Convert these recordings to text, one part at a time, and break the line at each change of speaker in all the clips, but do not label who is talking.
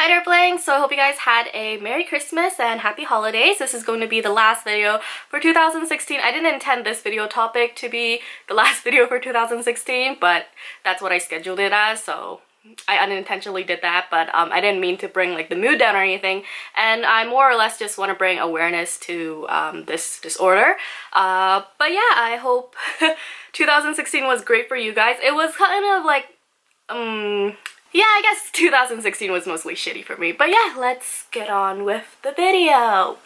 Hi Derplings! So I hope you guys had a Merry Christmas and Happy Holidays. This is going to be the last video for 2016. I didn't intend this video topic to be the last video for 2016, but that's what I scheduled it as, so I unintentionally did that, but I didn't mean to bring like the mood down or anything, and I more or less just want to bring awareness to this disorder. But yeah, I hope 2016 was great for you guys. It was kind of like, yeah, I guess 2016 was mostly shitty for me, but yeah, let's get on with the video.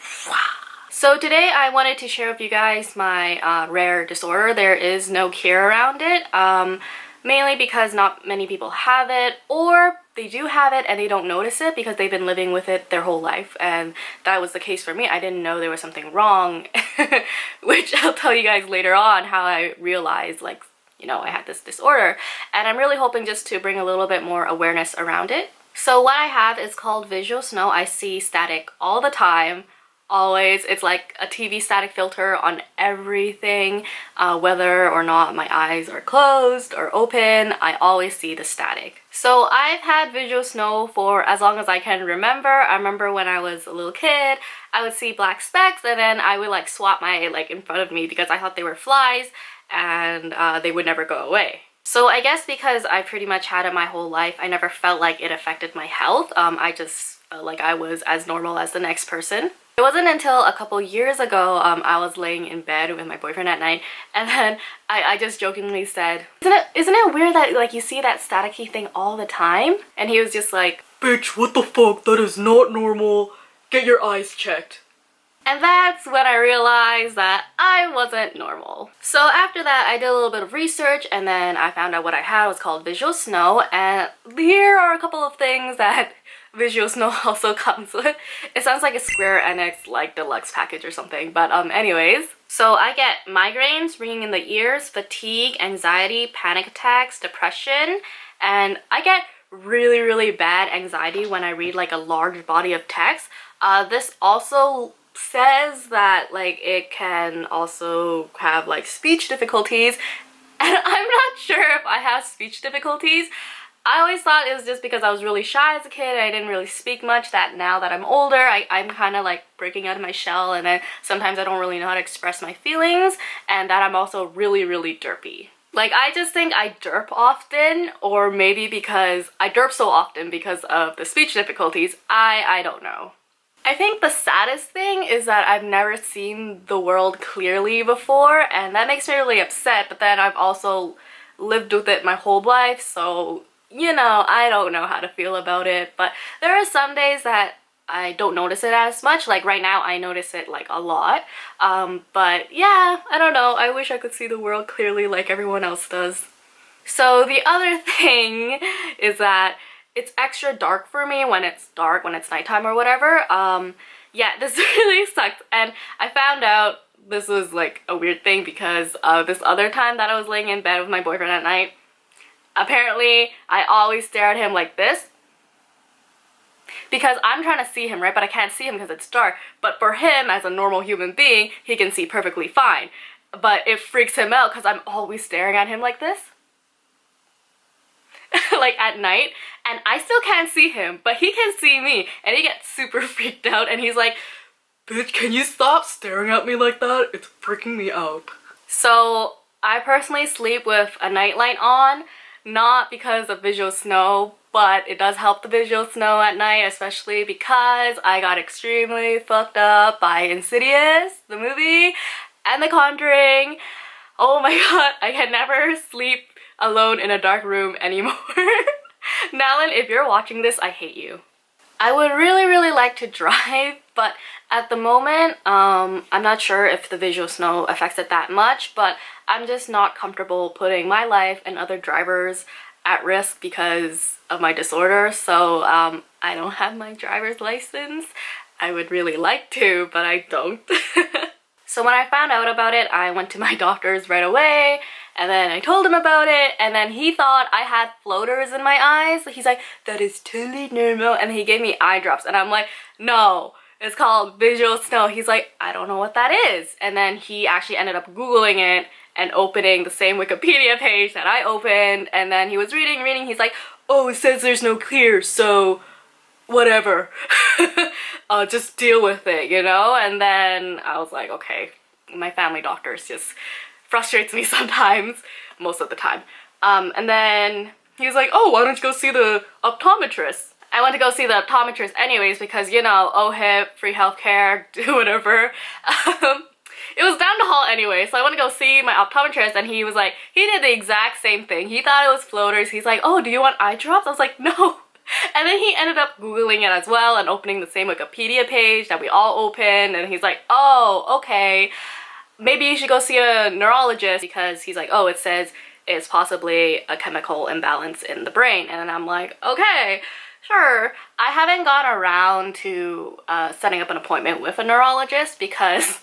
So today I wanted to share with you guys my rare disorder. There is no cure around it, mainly because not many people have it, or they do have it and they don't notice it because they've been living with it their whole life, and that was the case for me. I didn't know there was something wrong, which I'll tell you guys later on how I realized, like, you know, I had this disorder, and I'm really hoping just to bring a little bit more awareness around it. So what I have is called visual snow. I see static all the time, always. It's like a TV static filter on everything, whether or not my eyes are closed or open, I always see the static. So I've had visual snow for as long as I can remember. I remember when I was a little kid, I would see black specks and then I would like swat my like in front of me because I thought they were flies, and they would never go away. So I guess because I pretty much had it my whole life, I never felt like it affected my health. I just felt like I was as normal as the next person. It wasn't until a couple years ago, I was laying in bed with my boyfriend at night, and then I just jokingly said, isn't it weird that like you see that staticky thing all the time? And he was just like, "Bitch, what the fuck? That is not normal. Get your eyes checked." And that's when I realized that I wasn't normal. So after that, I did a little bit of research, and then I found out what I had was called visual snow, and here are a couple of things that visual snow also comes with. It sounds like a Square Enix like deluxe package or something, but anyways. So I get migraines, ringing in the ears, fatigue, anxiety, panic attacks, depression, and I get really bad anxiety when I read like a large body of text. This also says that like it can also have like speech difficulties, and I'm not sure if I have speech difficulties. I always thought it was just because I was really shy as a kid and I didn't really speak much, that now that I'm older I'm kind of like breaking out of my shell, and then sometimes I don't really know how to express my feelings, and that I'm also really derpy. Like, I just think I derp often, or maybe because I derp so often because of the speech difficulties. I don't know. I think the saddest thing is that I've never seen the world clearly before, and that makes me really upset, but then I've also lived with it my whole life, so, you know, I don't know how to feel about it. But there are some days that I don't notice it as much. Like right now I notice it like a lot, but yeah, I don't know. I wish I could see the world clearly like everyone else does. So the other thing is that it's extra dark for me when it's dark, when it's nighttime or whatever. Yeah, this really sucks. And I found out this was like a weird thing because this other time that I was laying in bed with my boyfriend at night, apparently I always stare at him like this because I'm trying to see him, right? But I can't see him because it's dark. But for him, as a normal human being, he can see perfectly fine. But it freaks him out because I'm always staring at him like this. Like at night, and I still can't see him, but he can see me, and he gets super freaked out, and he's like, "Bitch, can you stop staring at me like that? It's freaking me out." So I personally sleep with a nightlight on, not because of visual snow, but it does help the visual snow at night, especially because I got extremely fucked up by Insidious, the movie, and The Conjuring. Oh my god, I can never sleep alone in a dark room anymore. Nalin, if you're watching this, I hate you. I would really like to drive, but at the moment, I'm not sure if the visual snow affects it that much, but I'm just not comfortable putting my life and other drivers at risk because of my disorder. So I don't have my driver's license. I would really like to, but I don't. So when I found out about it, I went to my doctor's right away, and then I told him about it, and then he thought I had floaters in my eyes. He's like, "That is totally normal," and he gave me eye drops, and I'm like, "No, it's called visual snow." He's like, "I don't know what that is." And then he actually ended up Googling it and opening the same Wikipedia page that I opened, and then he was reading, he's like, "Oh, it says there's no clear, so whatever. Just deal with it, you know? And then I was like, okay, my family doctors just frustrates me sometimes, most of the time. And then he was like, oh, why don't you go see the optometrist? I went to go see the optometrist anyways because, you know, OHIP, free healthcare, do whatever. It was down the hall anyway, so I went to go see my optometrist, and he was like, he did the exact same thing. He thought it was floaters. He's like, oh, do you want eye drops? I was like, no. And then he ended up Googling it as well and opening the same Wikipedia page that we all open, and he's like, oh, okay, maybe you should go see a neurologist, because he's like, oh, it says it's possibly a chemical imbalance in the brain. And then I'm like, okay, sure. I haven't gone around to setting up an appointment with a neurologist because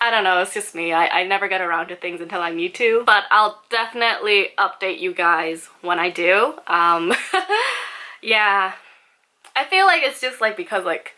I don't know, it's just me. I never get around to things until I need to, but I'll definitely update you guys when I do. Yeah, I feel like it's just like because, like,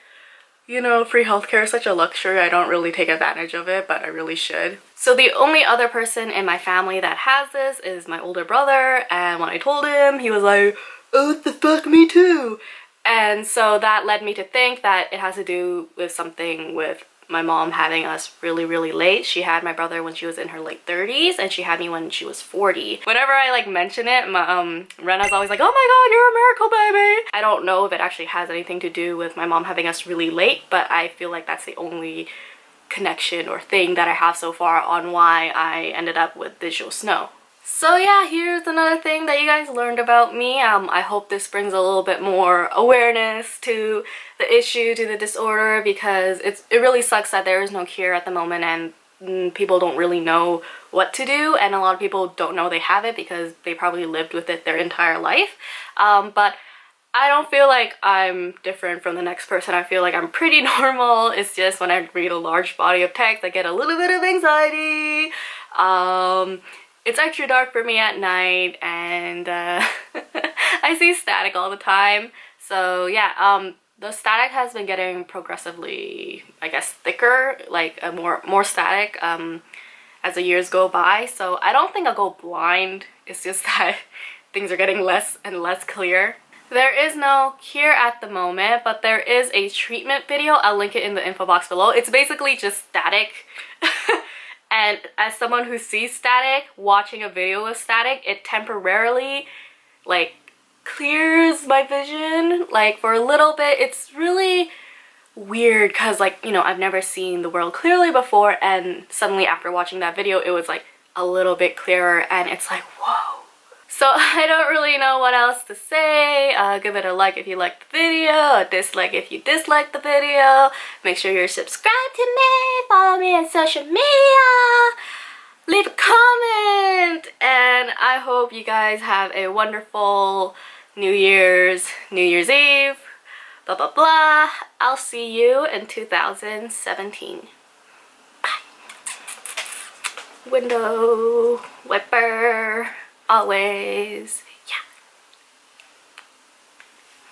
you know, free healthcare is such a luxury, I don't really take advantage of it, but I really should. So the only other person in my family that has this is my older brother, and when I told him, he was like, oh, what the fuck, me too. And so that led me to think that it has to do with something with my mom having us really, really late. She had my brother when she was in her late 30s, and she had me when she was 40. Whenever I like mention it, my Rena's always like, oh my god, you're a miracle baby. I don't know if it actually has anything to do with my mom having us really late, but I feel like that's the only connection or thing that I have so far on why I ended up with visual snow. So yeah, here's another thing that you guys learned about me. I hope this brings a little bit more awareness to the issue, to the disorder, because it really sucks that there is no cure at the moment, and people don't really know what to do, and a lot of people don't know they have it because they probably lived with it their entire life. But I don't feel like I'm different from the next person. I feel like I'm pretty normal. It's just when I read a large body of text, I get a little bit of anxiety. It's extra dark for me at night, and I see static all the time. So yeah, the static has been getting progressively, I guess, thicker, like more static as the years go by. So I don't think I'll go blind. It's just that things are getting less and less clear. There is no cure at the moment, but there is a treatment video. I'll link it in the info box below. It's basically just static. And as someone who sees static, watching a video with static, it temporarily like clears my vision, like for a little bit. It's really weird because, like, you know, I've never seen the world clearly before, and suddenly after watching that video it was like a little bit clearer, and it's like, whoa. So I don't really know what else to say. Give it a like if you liked the video, a dislike if you disliked the video. Make sure you're subscribed to me, follow me on social media, leave a comment, and I hope you guys have a wonderful New Year's Eve, blah blah blah. I'll see you in 2017. Bye. Window wiper. Always.